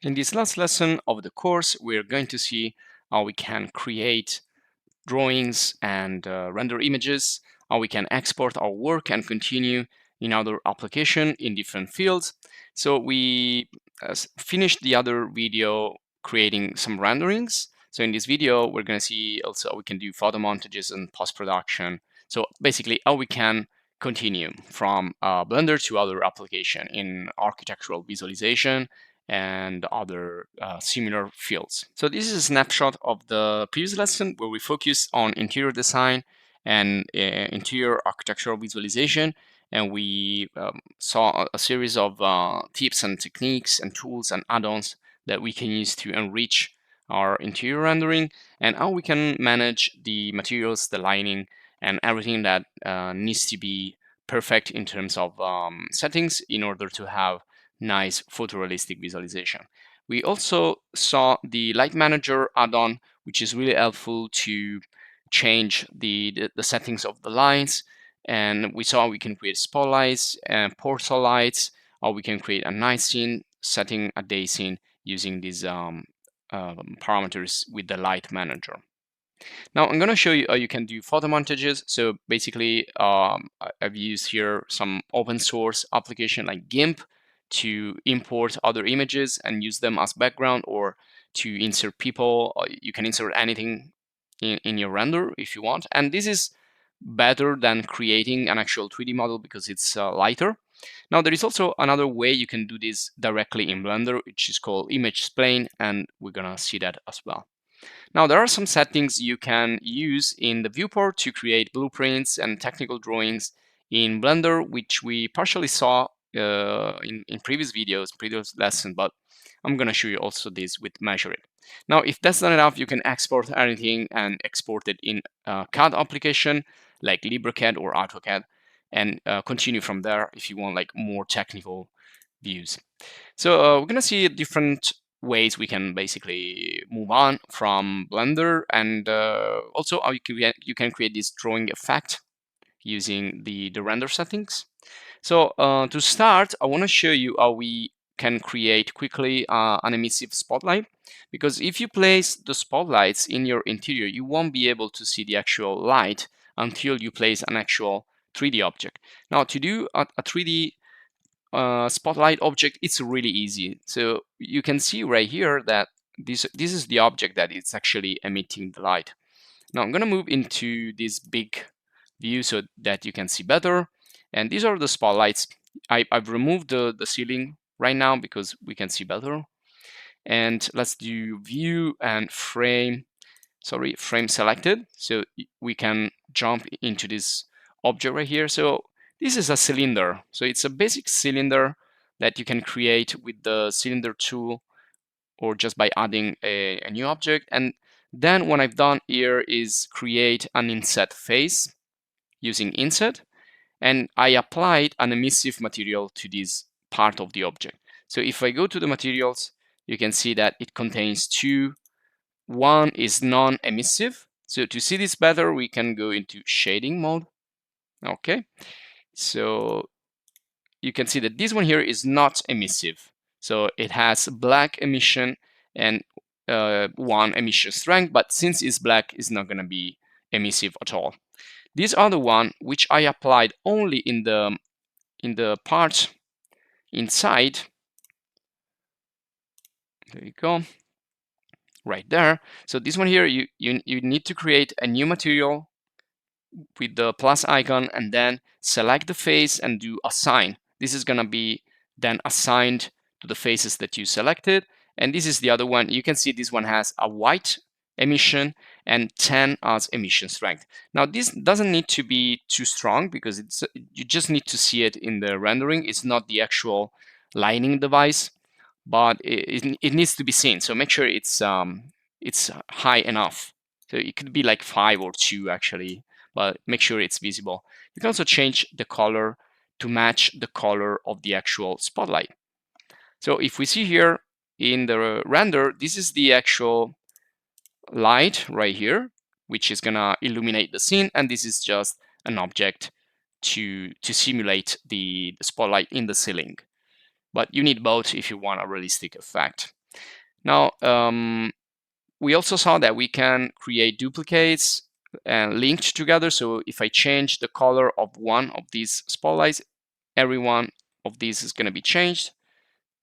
In this last lesson of the course, we're going to see how we can create drawings and render images, how we can export our work and continue in other application in different fields. So we finished the other video creating some renderings. So in this video, we're going to see also how we can do photo montages and post-production. So basically how we can continue from Blender to other application in architectural visualization and other similar fields. So this is a snapshot of the previous lesson where we focus on interior design and interior architectural visualization, and we saw a series of tips and techniques and tools and add-ons that we can use to enrich our interior rendering, and how we can manage the materials, the lighting, and everything that needs to be perfect in terms of settings in order to have nice photorealistic visualization. We also saw the Light Manager add-on, which is really helpful to change the settings of the lights. And we saw we can create spotlights and portal lights, or we can create a night scene, setting a day scene using these parameters with the Light Manager. Now I'm going to show you how you can do photo montages. So basically, I've used here some open source application like GIMP to import other images and use them as background, or to insert people. You can insert anything in your render if you want. And this is better than creating an actual 3D model because it's lighter. Now there is also another way you can do this directly in Blender, which is called image spline, and we're gonna see that as well. Now, there are some settings you can use in the viewport to create blueprints and technical drawings in Blender, which we partially saw in previous videos, previous lesson, but I'm going to show you also this with Measure It. Now, if that's not enough, you can export anything and export it in a CAD application like LibreCAD or AutoCAD, and continue from there if you want like more technical views. So we're going to see different ways we can basically move on from Blender, and also how you can create this drawing effect using the render settings. So to start, I want to show you how we can create quickly an emissive spotlight, because if you place the spotlights in your interior, you won't be able to see the actual light until you place an actual 3D object. Now, to do a 3D spotlight object, it's really easy. So you can see right here that this is the object that is actually emitting the light. Now I'm going to move into this big view so that you can see better. And these are the spotlights. I've removed the ceiling right now because we can see better. And let's do view and frame selected. So we can jump into this object right here. So this is a cylinder. So it's a basic cylinder that you can create with the cylinder tool, or just by adding a new object. And then what I've done here is create an inset face using inset, and I applied an emissive material to this part of the object. So if I go to the materials, you can see that it contains two. One is non-emissive. So to see this better, we can go into shading mode. Okay, so you can see that this one here is not emissive. So it has black emission and 1 emission strength, but since it's black, it's not going to be emissive at all. This other one, which I applied only in the part inside, there you go, right there. So this one here, you need to create a new material with the plus icon, and then select the face and do assign. This is going to be then assigned to the faces that you selected. And this is the other one. You can see this one has a white emission and 10 as emission strength. Now this doesn't need to be too strong because you just need to see it in the rendering. It's not the actual lighting device, but it needs to be seen. So make sure it's high enough. So it could be like 5 or 2 actually, but make sure it's visible. You can also change the color to match the color of the actual spotlight. So if we see here in the render, this is the actual light right here, which is gonna illuminate the scene, and this is just an object to simulate the spotlight in the ceiling. But you need both if you want a realistic effect. Now, we also saw that we can create duplicates and linked together. So if I change the color of one of these spotlights, every one of these is going to be changed.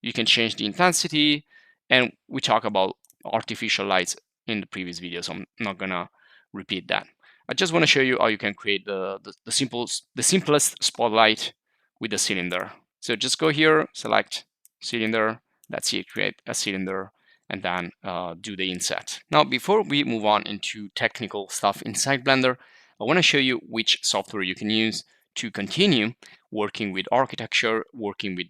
You can change the intensity, and we talk about artificial lights in the previous video, so I'm not gonna repeat that. I just want to show you how you can create the simplest spotlight with the cylinder. So just go here, select cylinder, that's it, create a cylinder, and then do the inset. Now, before we move on into technical stuff inside Blender, I want to show you which software you can use to continue working with architecture, working with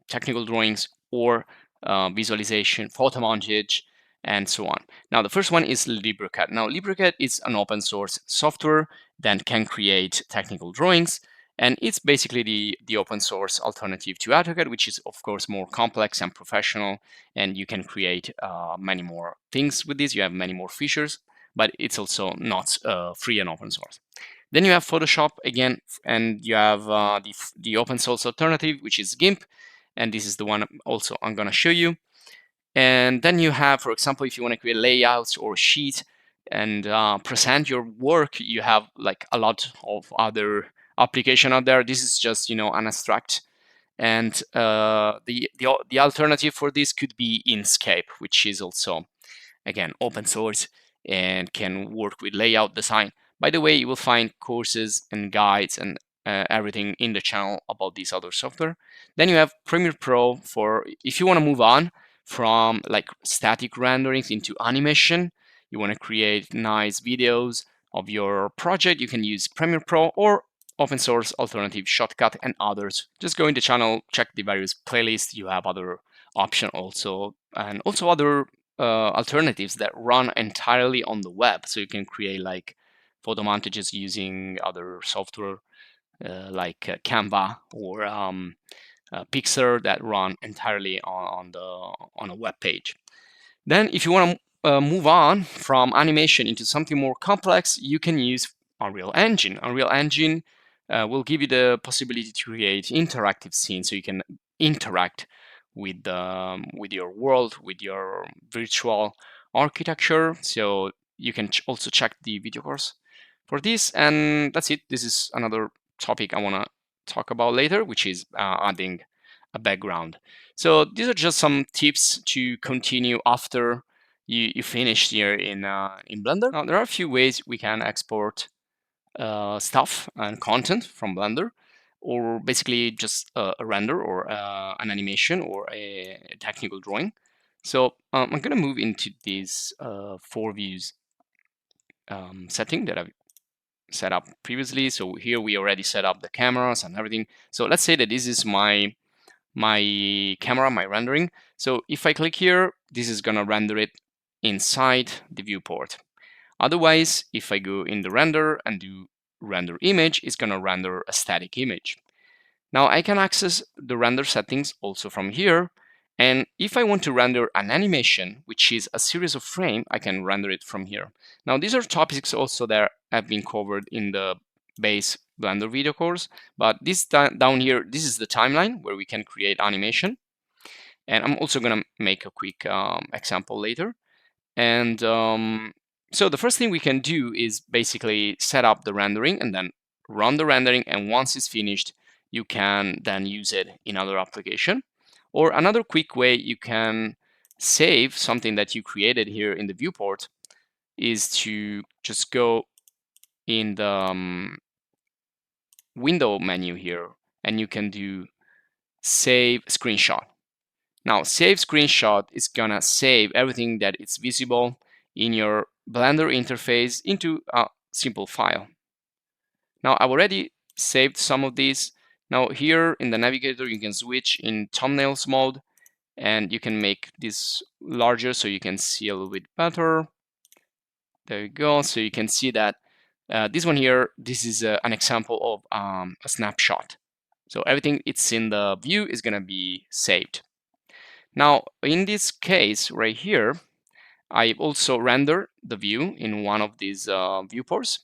technical drawings, or visualization, Photomontage, and so on. Now, the first one is LibreCAD. Now, LibreCAD is an open source software that can create technical drawings, and it's basically the open source alternative to AutoCAD, which is, of course, more complex and professional, and you can create many more things with this. You have many more features, but it's also not free and open source. Then you have Photoshop again, and you have the open source alternative, which is GIMP, and this is the one also I'm going to show you. And then you have, for example, if you want to create layouts or sheets and present your work, you have like a lot of other application out there. This is just, an abstract. And the alternative for this could be Inkscape, which is also, again, open source and can work with layout design. By the way, you will find courses and guides and everything in the channel about this other software. Then you have Premiere Pro for if you want to move on from like static renderings into animation. You want to create nice videos of your project, you can use Premiere Pro or open source alternative Shotcut and others. Just go in the channel, check the various playlists. You have other option also, and also other alternatives that run entirely on the web. So you can create like photomontages using other software like Canva or Pixar that run entirely on a web page. Then if you want to move on from animation into something more complex, you can use Unreal Engine. Unreal Engine will give you the possibility to create interactive scenes, so you can interact with your world, with your virtual architecture. So you can also check the video course for this, and that's it. This is another topic I want to talk about later, which is adding a background. So these are just some tips to continue after you finish here in Blender. Now, there are a few ways we can export stuff and content from Blender, or basically just a render or an animation or a technical drawing. So I'm going to move into this 4 views setting that I've set up previously. So here we already set up the cameras and everything. So let's say that this is my camera, my rendering. So if I click here, this is going to render it inside the viewport. Otherwise, if I go in the render and do render image, it's going to render a static image. Now I can access the render settings also from here. And if I want to render an animation, which is a series of frames, I can render it from here. Now these are topics also that have been covered in the base Blender video course, but this down here, this is the timeline where we can create animation. And I'm also going to make a quick example later. And so the first thing we can do is basically set up the rendering and then run the rendering. And once it's finished, you can then use it in other application. Or another quick way you can save something that you created here in the viewport is to just go in the window menu here, and you can do save screenshot. Now, save screenshot is gonna save everything that is visible in your Blender interface into a simple file. Now, I've already saved some of these. Now, here in the navigator, you can switch in thumbnails mode, and you can make this larger so you can see a little bit better. There you go. So you can see that this one here, this is an example of a snapshot. So everything it's in the view is gonna be saved. Now, in this case right here, I also render the view in one of these viewports.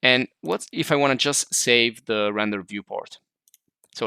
And what if I want to just save the render viewport?